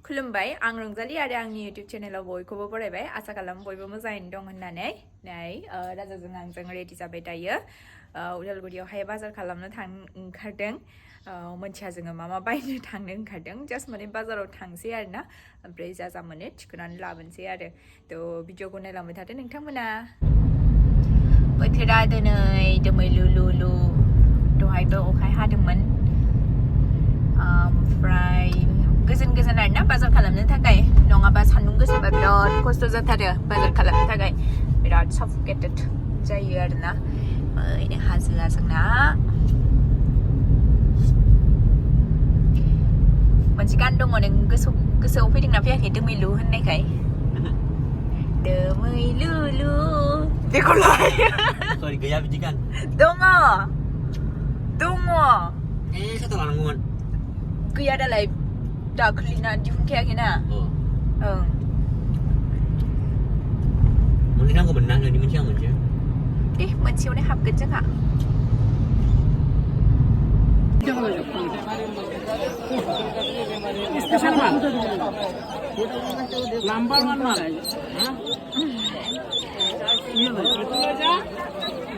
खुलुमबाय आं रंजालि आरो आंनि YouTube चेनेलाव बयखौबो बरायबाय आसा खालामो बयबो मोजाङैनो दं होननानै नै राजाजों आंजों रेडि जाबाय दायो उदालगुरियावहाय बाजार खालामनो ओंखारदों मोनथिया जोङो मा मा बायनो थांनो ओंखारदों जास्ट माने बाजाराव थांसै आरो ना ओमफ्राय जा मोनो थिखोनानै लाबोनोसै आरो थ' भिडिअखौ नायलांबाय थादो नोंथांमोना बोथोरा दिनै दोमैलुलुलु दहायबो अखा हादोंमोन ओमफ्राय गोजोन आरोना बाजार खालामनो थाखाय नङाबा सान्दुं गोसाबा बिराद खस्थ' जाथारो बाजार खालामनो थाखाय बिराद साफकेटेड जायो आरोना ओरैनो हाजोआ जोंना मोनसे गान दङ नों गोसोआव फैदोंना फैयाखै दोमैलु होननायखाय दोमैलुलु बेखौलाय सरि गैया बिदि गान दङ साथा लानांगौमोन गैया दालाय दाख्लैना दिहुनखायाखैना ओं मोननै नांगौमोन ना नोंनि मोनसे आं मोनसे दे मोनसेयावनो हाबगोन जोंहा स्पेशल माल नंबर 1 माल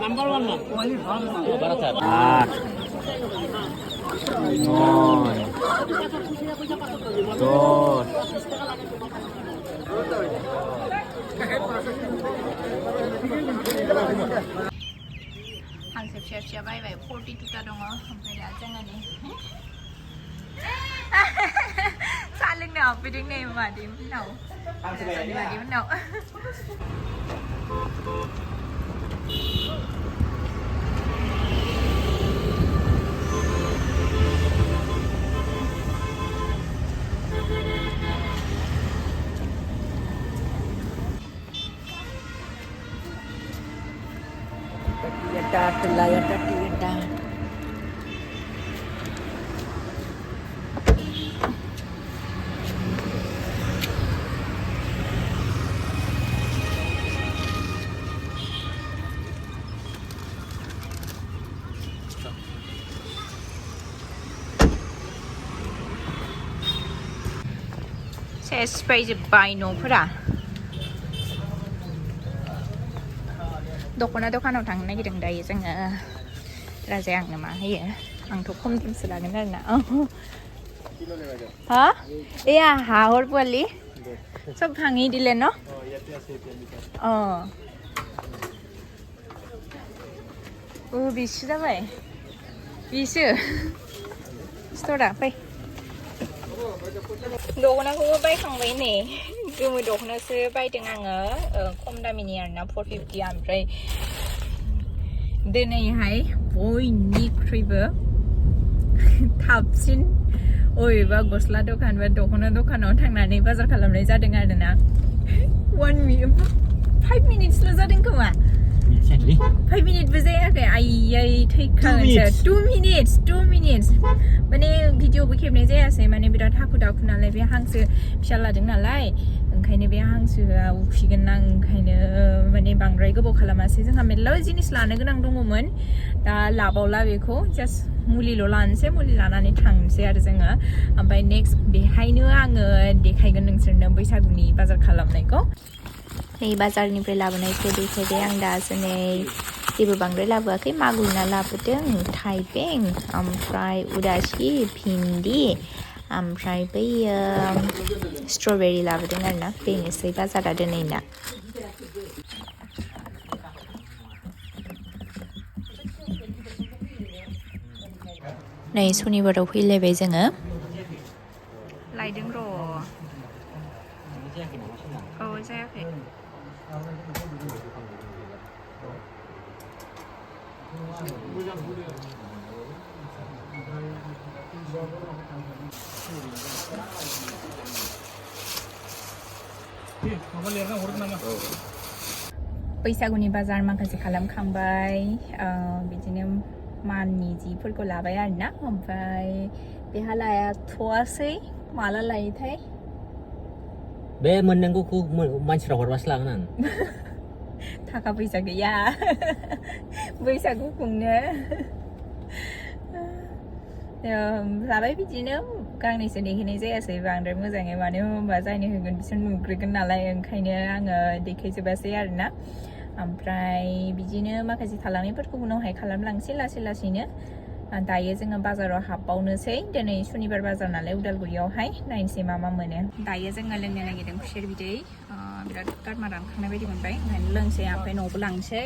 नंबर 1 माल बराबर हांसो फिसा बायबाय 42 ता दङ ओमफ्राय दा जोङो नै साहा लोंनो हाबफैदों नै मादैमोननाव मादैमोननाव layar tadi dah. Saya sepeda bino pura. दखानाव थांनो नागिरदों दायो जोङो राजाया आंनो मा होयो आंथ' खम दामसो लागोन आरोना हा एया हाहर पोवाली सब भाङि दिले न बिसो जाबाय बिसो स्टरा फै दखनाखौबो बायखांबाय नै गोमो दखनासो बायदों आङो खम दामिनि आरोना 450 ओमफ्राय दिनैहाय बयनिख्रुइबो थाबसिन अबेबा गस्ला दखान बा दखना दखानाव थांनानै बाजार खालामनाय जादों आरोना 5 मिनिटसल' जादों खोमा 5 मिनिटबो जायाखै आयै थैखागोनसो 2 मिनिट्स माने भिडिअबो खेबनाय जायासै माने बिराद हाखु दाखु नालाय बे हांसो फिसा लादों नालाय ओंखायनो बे हांसोआ उखिगोन ना ओंखायनो माने बांद्राय गोबाव खालामासै जोंहा मेरला जिनिस लानो गोनां दङमोन दा लाबावला बेखौ जास्ट मुलिल' लानोसै मुलि लानानै थांसै आरो जोङो ओमफ्राय नेक्स्ट बेहायनो आङो देखायगोन नोंसोरनो बैसागुनि बाजार खालामनायखौ नै बाजारनिफ्राय लाबोनायखौ देखायबाय आं दासो नै जेबो बांद्राय लाबोआखै मागुर ना लाबोदों थाइबें ओमफ्राय उदासि भिन्दि ओमफ्राय बैयो स्ट्रबेरि लाबोदों आरोना बेनोसै बाजारा दिनैना नै सनिबाराव फैलायबाय जोङो लायदों र' औ जायाखै बैसागुनि बाजार माखासे खालामखांबाय बिदिनो माननि जिफोरखौ लाबाय आरोना ओमफ्राय बेहा लायाथ'वासै माला लायोथाय बे मोननांगौखौ मानसिफ्रा हरबासो लागोन आं थाखा फैसा गैया बैसागु खुंनो लाबाय बिदिनो गांनैसो देखायनाय जायासै बांद्राय मोजाङै मानो होनबा जायनो होगोन बिसोर नुग्रोगोन नालाय ओंखायनो आङो देखायजोबासै आरोना ओमफ्राय बिदिनो माखासे थालांनायफोरखौ उनावहाय खालामलांसै लासैनो दायो जोङो बाजाराव हाबबावनोसै दिनै सुनिबार बाजार नालाय उदालगुरियावहाय नायनोसै मा मोनो दायो जोङो लोंनो नागिरदों खुसेर बिदै बिराद गारमा रानखांनाय बायदि मोनबाय ओंखायनो लोंसै ओमफ्राय न'आवबो लांसै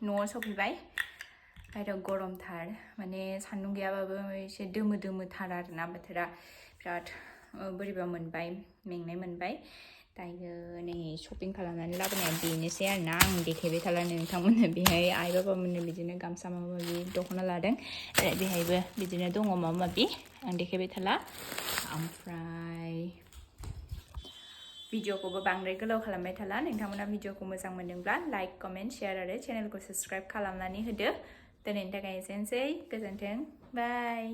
न'आव सफैबाय बायह्रायाव गरमथार माने सान्दुं गैयाबाबो एसे दोमोथार आरोना बोथोरा बिराद बोरैबा मोनबाय मेंनाय मोनबाय दायो नै शपिं खालामनानै लाबोनाया बेनोसै आरोना आं देखायबाय थाला नोंथांमोननो बेहाय आइ बाबामोननो बिदिनो गामसा माबा माबि दख'ना लादों बेहायबो बिदिनो दङ माबा माबि आं देखायबाय थाला ओमफ्राय भिडिअखौबो बांद्राय गोलाव खालामबाय थाला नोंथांमोना भिडिअखौ मोजां मोनदोंब्ला लाइक कमेन्ट शेयार आरो चेनेलखौ साबस्क्राइब खालामनानै होदो दिनैनि थाखाय एसेनोसै गोजोन्थों बाय